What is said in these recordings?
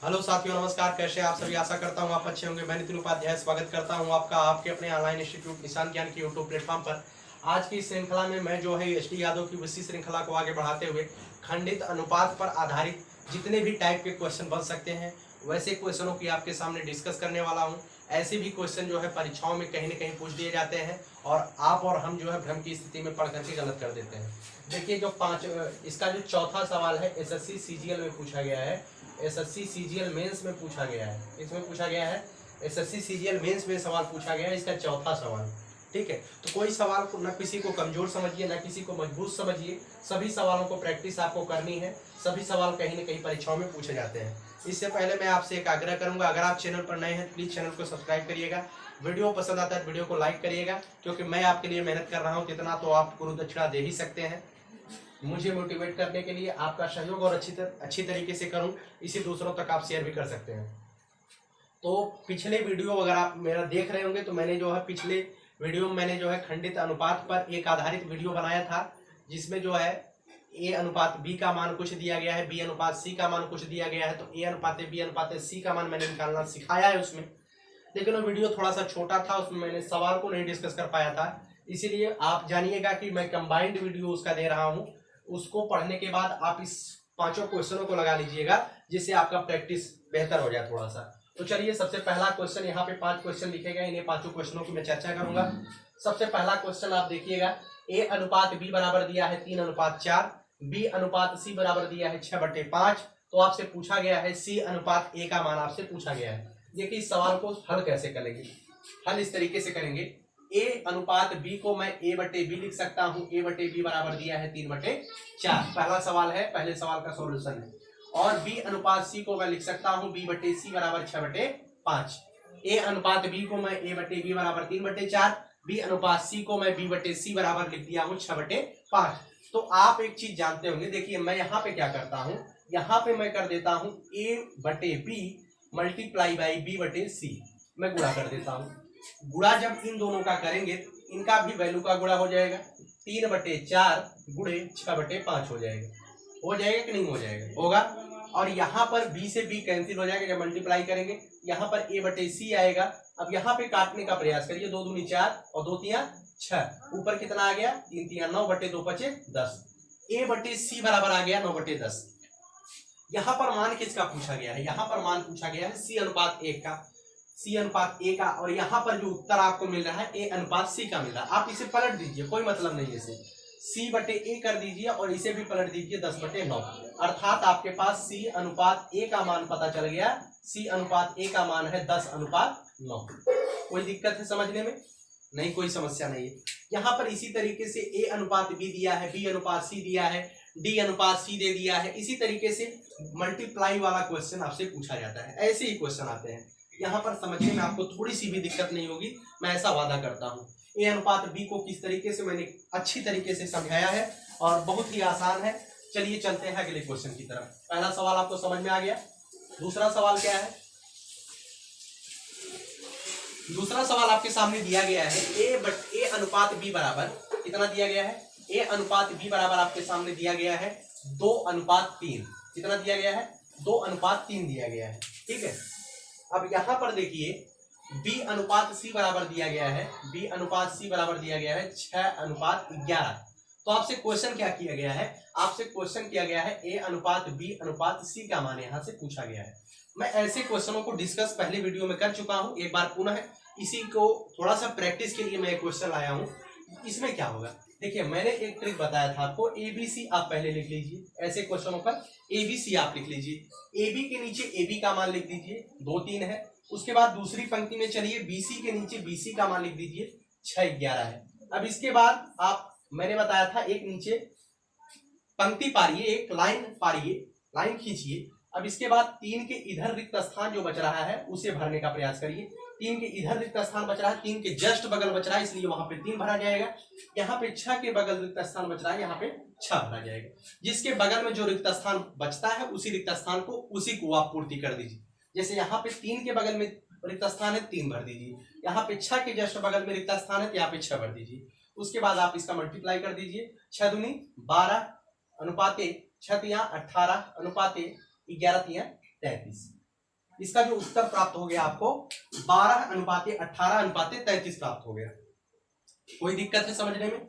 Hello साथियों, नमस्कार। कैसे आप सभी? आशा करता हूँ आप अच्छे होंगे। मैं नितिन उपाध्याय स्वागत करता हूँ आपका आपके अपने ऑनलाइन इंस्टीट्यूट निशान ज्ञान के यूट्यूब प्लेटफॉर्म पर। आज की श्रृंखला में मैं जो है एसडी यादव की विशेष श्रृंखला को आगे बढ़ाते हुए खंडित अनुपात पर आधारित जितने भी टाइप के क्वेश्चन बन सकते हैं वैसे क्वेश्चनों की आपके सामने डिस्कस करने वाला हूँ। ऐसे भी क्वेश्चन जो है परीक्षाओं में कहीं न कहीं पूछ दिए जाते हैं और आप और हम जो है भ्रम की स्थिति में पढ़ करके गलत कर देते हैं। देखिए, इसका जो चौथा सवाल है एसएससी सीजीएल में पूछा गया है। एसएससी सीजीएल मेंस में पूछा गया है। इसमें पूछा गया है एसएससी सीजीएल मेंस में सवाल पूछा गया है। इसका चौथा सवाल, ठीक है। तो कोई सवाल को न किसी को कमजोर समझिए न किसी को मजबूत समझिए। सभी सवालों को प्रैक्टिस आपको करनी है। सभी सवाल कहीं न कहीं परीक्षाओं में पूछे जाते हैं। इससे पहले मैं आपसे एक आग्रह करूंगा, अगर आप चैनल पर नए हैं प्लीज चैनल को सब्सक्राइब करिएगा। वीडियो पसंद आता है वीडियो को लाइक करिएगा, क्योंकि मैं आपके लिए मेहनत कर रहा हूँ। इतना तो आप गुरु दक्षिणा दे ही सकते हैं मुझे मोटिवेट करने के लिए। आपका सहयोग और अच्छी तरीके से करूं, इसे दूसरों तक आप शेयर भी कर सकते हैं। तो पिछले वीडियो अगर आप मेरा देख रहे होंगे तो मैंने जो है पिछले वीडियो में मैंने जो है खंडित अनुपात पर एक आधारित वीडियो बनाया था, जिसमें जो है ए अनुपात बी का मान कुछ दिया गया है, बी अनुपात सी का मान कुछ दिया गया है। तो ए अनुपात बी अनुपात सी का मान मैंने निकालना सिखाया है उसमें। लेकिन वो वीडियो थोड़ा सा छोटा था, उसमें मैंने सवाल को नहीं डिस्कस कर पाया था। इसीलिए आप जानिएगा कि मैं कंबाइंड वीडियो उसका दे रहा हूँ। उसको पढ़ने के बाद आप इस पांचों क्वेश्चनों को लगा लीजिएगा, जिससे आपका प्रैक्टिस बेहतर हो जाए थोड़ा सा। तो चलिए, सबसे पहला क्वेश्चन, यहाँ पे 5 क्वेश्चन लिखे गए, इन्हें पांचों क्वेश्चनों की मैं चर्चा करूंगा। सबसे पहला क्वेश्चन आप देखिएगा, ए अनुपात बी बराबर दिया है 3:4, बी अनुपात सी बराबर दिया है 6/5। तो आपसे पूछा गया है सी अनुपात ए का मान आपसे पूछा गया है। देखिए, इस सवाल को हल कैसे करेंगे। हल इस तरीके से करेंगे, ए अनुपात बी को मैं ए बटे बी लिख सकता हूं। ए बटे बी बराबर दिया है 3/4। पहला सवाल है, पहले सवाल का सॉल्यूशन है। और बी अनुपात सी को मैं लिख सकता हूं बी बटे सी बराबर 6/5। ए अनुपात बी को मैं ए बटे बी बराबर 3/4, बी अनुपात सी को मैं बी बटे सी बराबर लिख दिया हूं 6/5। तो आप एक चीज जानते होंगे, देखिए मैं यहाँ पे क्या करता हूं, यहाँ पे मैं कर देता हूं ए बटे बी मल्टीप्लाई बाई बी बटे सी, मैं गुणा कर देता हूं। गुणा जब इन दोनों का करेंगे इनका भी वैल्यू का गुणा हो जाएगा। 3/4 गुणे 6/5 हो जाएगा। हो जाएगा कि नहीं हो जाएगा? होगा। और यहाँ पर b से b कैंसिल हो जाएगा जब मल्टीप्लाई करेंगे। यहाँ पर a बटे सी आएगा। अब यहाँ पे काटने का प्रयास करिए, 2 दूनी 4 और 2 तिया 6। ऊपर कितना आ गया? 3 तिया 9 बटे 2 5 10। a बटे सी बराबर आ गया 9/10। यहाँ पर मान किसका पूछा गया है? यहाँ पर मान पूछा गया है सी अनुपात 1 का, सी अनुपात ए का। और यहाँ पर जो उत्तर आपको मिल रहा है ए अनुपात सी का मिल रहा है। आप इसे पलट दीजिए, कोई मतलब नहीं है इसे। सी बटे ए कर दीजिए और इसे भी पलट दीजिए 10/9। अर्थात आपके पास सी अनुपात ए का मान पता चल गया। सी अनुपात ए का मान है 10/9। कोई दिक्कत है समझने में? नहीं, कोई समस्या नहीं है। यहाँ पर इसी तरीके से ए अनुपात बी दिया है, बी अनुपात सी दिया है, डी अनुपात सी दे दिया है। इसी तरीके से मल्टीप्लाई वाला क्वेश्चन आपसे पूछा जाता है। ऐसे ही क्वेश्चन आते हैं। यहाँ पर समझने में आपको थोड़ी सी भी दिक्कत नहीं होगी, मैं ऐसा वादा करता हूँ। ए अनुपात बी को किस तरीके से मैंने अच्छी तरीके से समझाया है और बहुत ही आसान है। चलिए चलते हैं अगले क्वेश्चन की तरफ। पहला सवाल आपको समझ में आ गया। दूसरा सवाल क्या है? दूसरा सवाल आपके सामने दिया गया है ए अनुपात बी बराबर कितना दिया गया है? ए अनुपात बी बराबर आपके सामने दिया गया है 2:3। कितना दिया गया है? 2:3 दिया गया है, ठीक है। अब यहां पर देखिए b अनुपात सी बराबर दिया गया है, b अनुपात सी बराबर दिया गया है 6:11। तो आपसे क्वेश्चन क्या किया गया है? आपसे क्वेश्चन किया गया है a अनुपात b अनुपात c का मान यहां से पूछा गया है। मैं ऐसे क्वेश्चनों को डिस्कस पहले वीडियो में कर चुका हूं। एक बार पुनः इसी को थोड़ा सा प्रैक्टिस के लिए मैं एक क्वेश्चन लाया हूं। इसमें क्या होगा, देखिए मैंने एक ट्रिक बताया था आपको। ABC आप पहले लिख लीजिए, ऐसे क्वेश्चनों पर ABC आप लिख लीजिए। AB के नीचे AB का मान लिख दीजिए, 2 3 है। उसके बाद दूसरी पंक्ति में चलिए BC के नीचे BC का मान लिख दीजिए, 6:11 है। अब इसके बाद आप, मैंने बताया था एक नीचे पंक्ति पारिए, एक लाइन पारिए, लाइन खींचिए। अब इसके बाद 3 के इधर रिक्त स्थान जो बच रहा है उसे भरने का प्रयास करिए। 3 के इधर रिक्त स्थान बच रहा है, 3 के जस्ट बगल बच रहा है, इसलिए वहां पे 3 भरा जाएगा। यहाँ पे 6 के बगल रिक्त स्थान बच रहा है, यहाँ पे 6 भरा जाएगा। जिसके बगल में जो रिक्त स्थान बचता है उसी रिक्त स्थान को उसी को आप पूर्ति कर दीजिए। जैसे यहाँ पे 3 के बगल में रिक्त स्थान है, 3 भर दीजिए। यहाँ पे 6 के जस्ट बगल में रिक्त स्थान है, तो यहाँ पे 6 भर दीजिए। उसके बाद आप इसका मल्टीप्लाई कर दीजिए। 6 दूनी 12 अनुपाते 6 तिया 18 अनुपाते 11 तिया 33। इसका जो उत्तर प्राप्त हो गया आपको 12:18:33 प्राप्त हो गया। कोई दिक्कत है समझने में?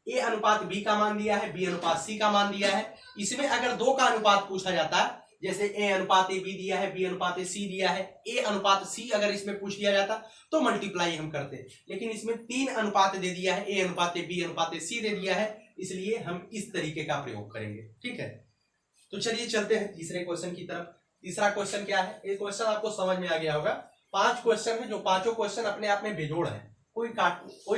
ए अनुपात बी का मान दिया है, बी अनुपात सी का मान दिया है। इसमें अगर दो का अनुपात पूछा जाता है, जैसे ए अनुपात ए बी दिया है, बी अनुपात ए सी दिया है, ए अनुपात सी अगर इसमें पूछ लिया जाता तो मल्टीप्लाई हम करते, लेकिन इसमें 3 अनुपात दे दिया है, ए अनुपात ए बी अनुपात ए सी दे दिया है, इसलिए हम इस तरीके का प्रयोग करेंगे। ठीक है, तो चलिए चलते हैं तीसरे क्वेश्चन की तरफ। तीसरा क्वेश्चन क्या है? ये क्वेश्चन आपको समझ में आ गया होगा। 5 क्वेश्चन है, जो पांचों क्वेश्चन अपने आप में बेजोड़ है, कोई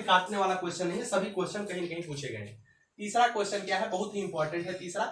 काटने वाला क्वेश्चन नहीं है, सभी क्वेश्चन कहीं कहीं पूछे गए हैं। तीसरा क्वेश्चन क्या है? बहुत ही इंपॉर्टेंट है तीसरा।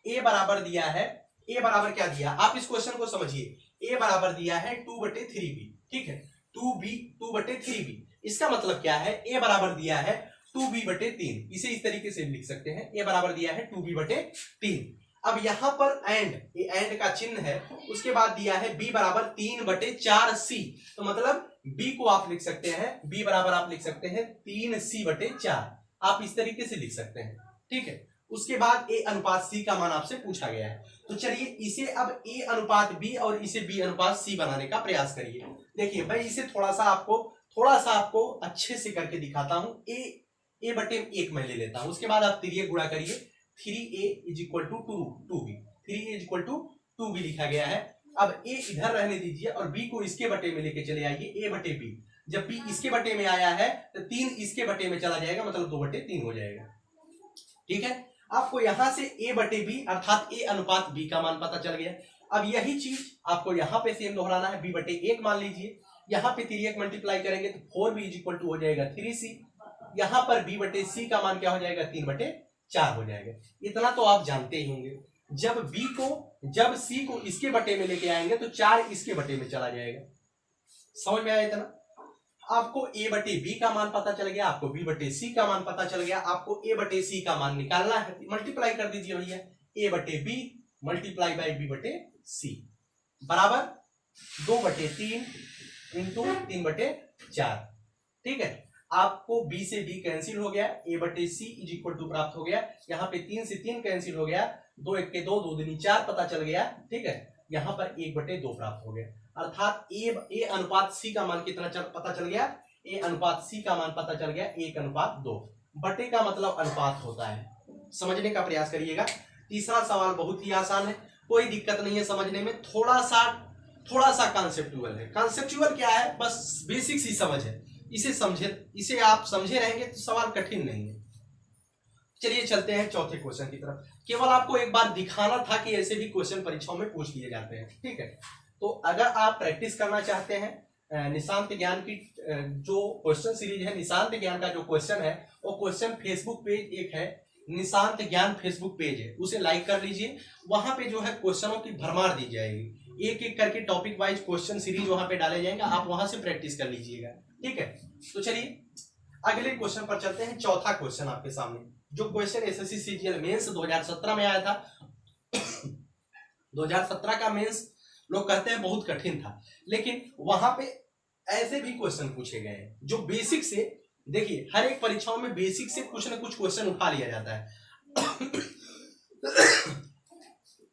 ए बराबर दिया है, ए बराबर क्या दिया, आप इस क्वेश्चन को समझिए। ए बराबर दिया है 2/3b, ठीक है, 2/3b। इसका मतलब क्या है? ए बराबर दिया है 2b/3, इसे इस तरीके से लिख सकते हैं, ए बराबर दिया है 2b/3। अब यहां पर एंड का चिन्ह है, उसके बाद दिया है b बराबर 3/4c, तो मतलब b को आप लिख सकते हैं, b बराबर आप लिख सकते हैं 3c/4, आप इस तरीके से लिख सकते हैं। ठीक है, उसके बाद a अनुपात c का मान आपसे पूछा गया है, तो चलिए इसे अब a अनुपात b और इसे b अनुपात c बनाने का प्रयास करिए। देखिए मैं इसे थोड़ा सा आपको अच्छे से करके दिखाता हूं। a/1 मैं ले लेता हूं, उसके बाद आप तिरिये गुणा करिए। 3a = 2b, 3a = 2b लिखा गया है। अब a इधर रहने दीजिए और b को इसके बटे में लेके चले आइए, a/b। जब b इसके बटे में आया है तो 3 इसके बटे में चला जाएगा, मतलब 2/3 हो जाएगा। ठीक है, आपको यहां से a/b अर्थात a अनुपात b का मान पता चल गया। अब यही चीज आपको यहां पे सेम दोहराना है, b/1 मान लीजिए, यहां पे 3 मल्टीप्लाई करेंगे तो 4b = हो जाएगा 3c। यहां पर b/c का मान क्या हो जाएगा? 3/4 हो जाएगा। इतना तो आप जानते ही होंगे। जब c को इसके बटे में लेके आएंगे तो 4 इसके बटे में चला जाएगा। समझ में आया इतना? आपको a/b का मान पता चल गया, आपको b/c का मान पता चल गया, आपको a/c का मान निकालना है, मल्टीप्लाई कर दीजिए भैया, a/b मल्टीप्लाई बाई b/c बराबर 2/3 इंटू 3/4। ठीक है, आपको b से b कैंसिल हो गया, a/c = प्राप्त हो गया। यहाँ पे 3 से 3 कैंसिल हो गया, 2 × 1 = 2, 2 दूनी 4 पता चल गया। ठीक है, यहाँ पर 1/2 प्राप्त हो गया, अर्थात a अनुपात c का मान कितना पता चल गया? a अनुपात c का मान पता चल गया 1/2। बटे का मतलब अनुपात होता है, समझने का प्रयास करिएगा। तीसरा सवाल बहुत ही आसान है, कोई दिक्कत नहीं है समझने में, थोड़ा सा कॉन्सेप्चुअल है। कॉन्सेप्चुअल क्या है? बस बेसिक्स ही समझ है, इसे आप समझे रहेंगे तो सवाल कठिन नहीं है। चलिए चलते हैं चौथे क्वेश्चन की तरफ। केवल आपको एक बार दिखाना था कि ऐसे भी क्वेश्चन परीक्षाओं में पूछ लिए जाते हैं। ठीक है, तो अगर आप प्रैक्टिस करना चाहते हैं निशांत ज्ञान की जो क्वेश्चन सीरीज है, निशांत ज्ञान का जो क्वेश्चन है वो क्वेश्चन फेसबुक पेज एक है, निशांत ज्ञान फेसबुक पेज है, उसे लाइक कर लीजिए। वहां पे जो है क्वेश्चनों की भरमार दी जाएगी, एक एक करके टॉपिक वाइज क्वेश्चन सीरीज वहां पे डाले जाएंगे, आप वहां से प्रैक्टिस कर लीजिएगा। ठीक है, तो चलिए अगले क्वेश्चन पर चलते हैं। चौथा क्वेश्चन आपके सामने, जो क्वेश्चन एसएससी सीजीएल मेंस 2017 में आया था। 2017 का मेंस लोग कहते हैं बहुत कठिन था, लेकिन वहां पे ऐसे भी क्वेश्चन पूछे गए हैं जो बेसिक से, देखिए हर एक परीक्षाओं में बेसिक से कुछ ना कुछ क्वेश्चन उठा लिया जाता है।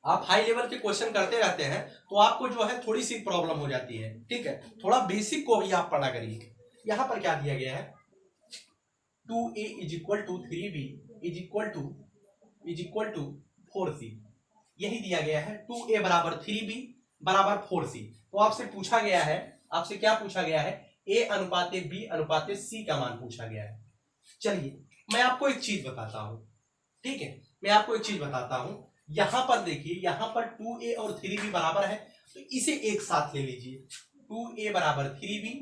आप हाई लेवल के क्वेश्चन करते रहते हैं तो आपको जो है थोड़ी सी प्रॉब्लम हो जाती है। ठीक है, थोड़ा बेसिक को भी आप पढ़ा करिए। यहां पर क्या दिया गया है? 2a = 3b = 4c, यही दिया गया है। 2a = 3b = 4c। तो आपसे पूछा गया है, आपसे क्या पूछा गया है? a अनुपात b अनुपात c का मान पूछा गया है। चलिए मैं आपको एक चीज बताता हूं। ठीक है, मैं आपको एक चीज बताता हूं। यहां पर देखिए, यहां पर 2a और 3b बराबर है, तो इसे एक साथ ले लीजिए। 2a = 3b,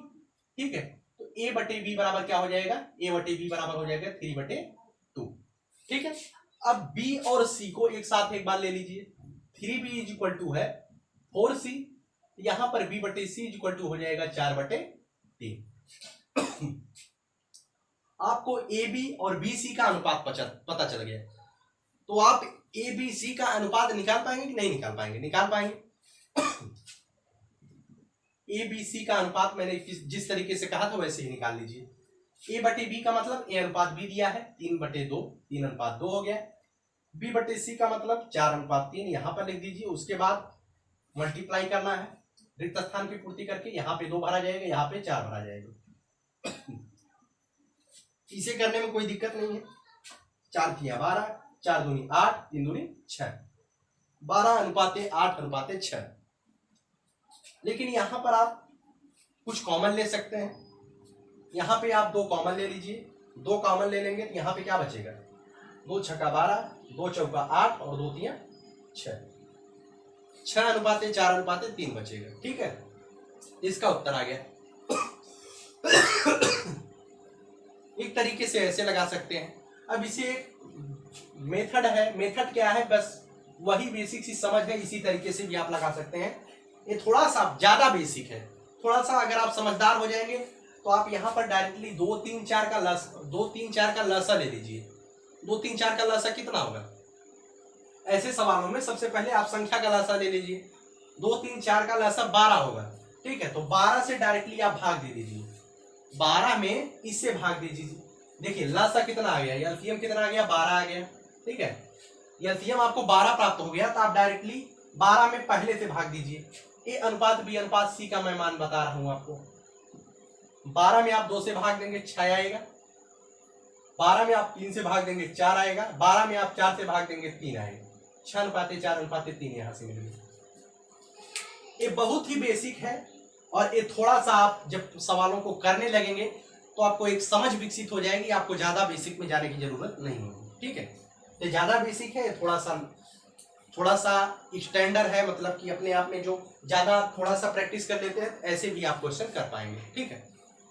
ठीक है, तो a/b बराबर क्या हो जाएगा? a/b बराबर हो जाएगा 3/2। ठीक है, अब b और c को एक साथ एक बार ले लीजिए। 3b = है 4c, यहां पर b/c = हो जाएगा 4/3। आपको ab और bc का अनुपात पता चल गया, तो आप abc का अनुपात निकाल पाएंगे कि नहीं निकाल पाएंगे? निकाल पाएंगे। abc का अनुपात मैंने जिस तरीके से कहा था वैसे ही निकाल लीजिए। a/b का मतलब a अनुपात b दिया है 3/2, 3:2 हो गया। b/c का मतलब 4:3, यहां पर लिख दीजिए। उसके बाद मल्टीप्लाई करना है, रिक्त स्थान की पूर्ति करके यहाँ पे 2 भरा जाएगा, यहाँ पे 4 भरा जाएगा। इसे करने में कोई दिक्कत नहीं है। 4 तिया 12, 4 दूनी 8, 3 दूनी 6, 12:8:6। लेकिन यहां पर आप कुछ कॉमन ले सकते हैं। यहां पे आप 2 कॉमन ले लीजिए, 2 कॉमन ले लेंगे तो यहां पे क्या बचेगा, 2 छक्का 12, 2 चौका 8 और 2 तिया 6, 6:4:3 बचेगा। ठीक है, इसका उत्तर आ गया। एक तरीके से ऐसे लगा सकते हैं। अब इसे मेथड है, मेथड क्या है, बस वही बेसिक सी समझ है, इसी तरीके से भी आप लगा सकते हैं। ये थोड़ा सा ज्यादा बेसिक है, थोड़ा सा अगर आप समझदार हो जाएंगे तो आप यहाँ पर डायरेक्टली 2, 3, 4 का लसा ले लीजिए। 2, 3, 4 का लसा कितना होगा? ऐसे सवालों में सबसे पहले आप संख्या का लसा ले लीजिए। 2, 3, 4 का लसा 12 होगा। ठीक है, तो 12 से डायरेक्टली आप भाग दे दीजिए, 12 में इससे भाग दीजिए। देखिए लसा कितना आ गया, एलसीएम कितना आ गया, 12 आ गया। ठीक है, एलसीएम आपको 12 प्राप्त हो गया, तो आप डायरेक्टली 12 में पहले से भाग दीजिए। ए अनुपात बी अनुपात सी का मैं मान बता रहा हूं आपको। 12 में आप 2 से भाग देंगे 6 आएगा, 12 में आप 3 से भाग देंगे 4 आएगा, 12 में आप 4 से भाग देंगे 3 आएगा। 6:4:3 यहाँ से मिलेगा। ये बहुत ही बेसिक है और ये थोड़ा सा आप जब सवालों को करने लगेंगे तो आपको एक समझ विकसित हो जाएगी, आपको ज्यादा बेसिक में जाने की जरूरत नहीं होगी। ठीक है, ये ज्यादा बेसिक है, थोड़ा सा स्टैंडर्ड है, मतलब कि अपने आप में जो ज्यादा थोड़ा सा प्रैक्टिस कर लेते हैं ऐसे भी आप क्वेश्चन कर पाएंगे। ठीक है,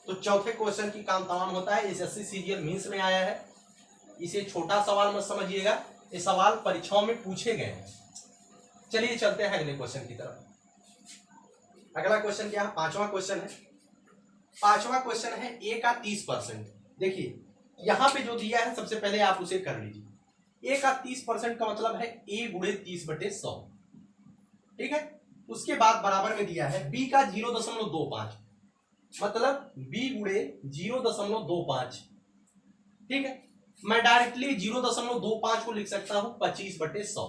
तो चौथे क्वेश्चन की काम तमाम होता है। एसएससी सीजीएल मीन्स में आया है, इसे छोटा सवाल मत समझिएगा, ये सवाल परीक्षाओं में पूछे गए हैं। चलिए चलते हैं अगले क्वेश्चन की तरफ। अगला क्वेश्चन क्या है? 5वां क्वेश्चन है। 5वां क्वेश्चन है ए का 30%। देखिए यहां पे जो दिया है सबसे पहले आप उसे कर लीजिए। ए का 30% का मतलब है ए गुणे 30/100। ठीक है, उसके बाद बराबर में दिया है बी का 0.25, मतलब बी गुणे 0.25। ठीक है, मैं डायरेक्टली 0.25 को लिख सकता हूं 25/100।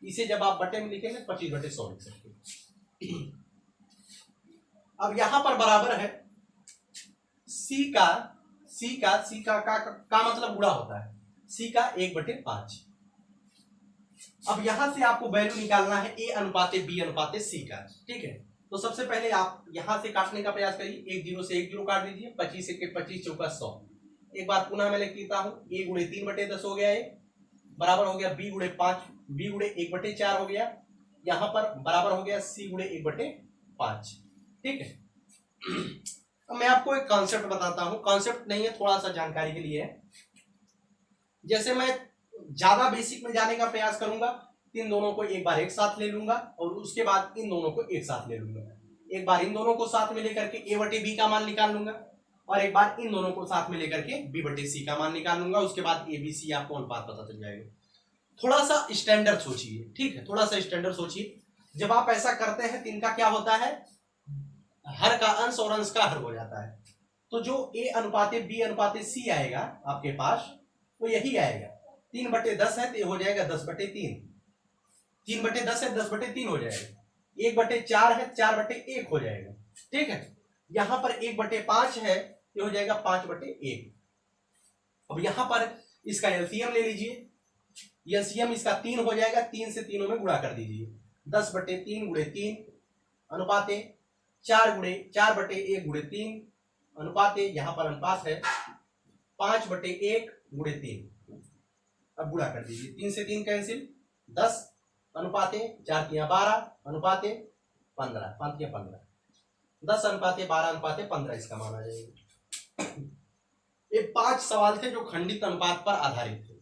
इसे जब आप बटे में लिखेंगे 25/100 लिख सकते हैं। अब यहां पर बराबर है सी का मतलब गुणा होता है, सी का 1/5। अब यहां से आपको वैल्यू निकालना है ए अनुपाते बी अनुपाते सी का। ठीक है, तो सबसे पहले आप यहां से काटने का प्रयास करिए। 1 0 से 1 0 काट दीजिए, 25 1 25 चौका 100। एक बार पुनः मैं लिख देता हूं, ए गुणे 3/10 हो गया, ये बराबर हो गया बी गुणे 5, बी गुणे 1/4 हो गया, यहां पर बराबर हो गया सी गुणे 1/5। ठीक है, अब मैं आपको एक कॉन्सेप्ट बताता हूं, कॉन्सेप्ट नहीं है, थोड़ा सा जानकारी के लिए है। जैसे मैं ज्यादा बेसिक में जाने का प्रयास करूंगा, इन दोनों को एक बार एक साथ ले लूंगा और उसके बाद इन दोनों को एक साथ ले लूंगा। एक बार इन दोनों को साथ में लेकर के a/b का मान निकाल लूंगा और एक बार इन दोनों को साथ में लेकर के b/c का मान निकाल लूंगा। उसके बाद ABC आपको अनुपात पता चल जाएगा। थोड़ा सा स्टैंडर्ड सोचिए। ठीक है, थोड़ा सा स्टैंडर्ड सोचिए। जब आप ऐसा करते हैं तो इनका क्या होता है, हर का अंश और अंश का हर हो जाता है। तो जो a अनुपाते b अनुपाते c आएगा आपके पास वो यही आएगा। 3/10 है तो ये हो जाएगा 10/3, 3/10 है 10/3 हो जाएगा। 1/4 है 4/1 हो जाएगा। ठीक है, यहां पर 1/5 है ये हो जाएगा 5/1। अब यहां पर इसका एलसीएम ले लीजिए, एलसीएम इसका 3 हो जाएगा, 3 से तीनों में गुणा कर दीजिए। 10/3 × 3 अनुपाते 4/1 × 3 अनुपाते, यहां पर अनुपात है 5/1 × 3। अब गुणा कर दीजिए, 3 से 3 कैंसिल, 10 अनुपाते 4 × 12 अनुपाते 15, 5 × 15, 10 अनुपाते 12 अनुपाते 15 इसका मान आ जाएगा। ये 5 सवाल थे जो खंडित अनुपात पर आधारित थे।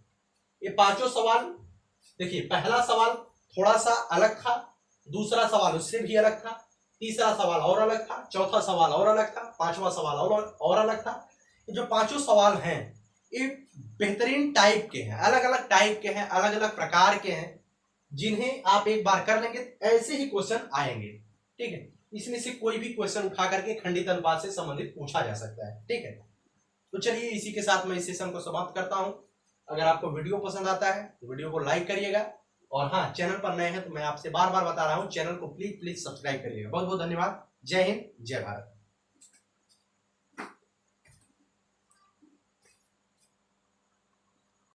ये पांचों सवाल देखिए, पहला सवाल थोड़ा सा अलग था, दूसरा सवाल उससे भी अलग था, तीसरा सवाल और अलग था, चौथा सवाल और अलग था, पांचवा सवाल और अलग था। ये जो पांचों सवाल हैं ये बेहतरीन टाइप के हैं, अलग अलग टाइप के हैं, अलग अलग प्रकार के हैं, जिन्हें आप एक बार कर लेंगे ऐसे ही क्वेश्चन आएंगे। ठीक है, इसमें से कोई भी क्वेश्चन उठा करके खंडित अनुपात से संबंधित पूछा जा सकता है। ठीक है, तो चलिए इसी के साथ मैं इस सेशन को समाप्त करता हूं। अगर आपको वीडियो पसंद आता है तो वीडियो को लाइक करिएगा, और हाँ, चैनल पर नए हैं तो मैं आपसे बार बार बता रहा हूँ, चैनल को प्लीज सब्सक्राइब करिएगा। बहुत बहुत धन्यवाद। जय हिंद, जय भारत।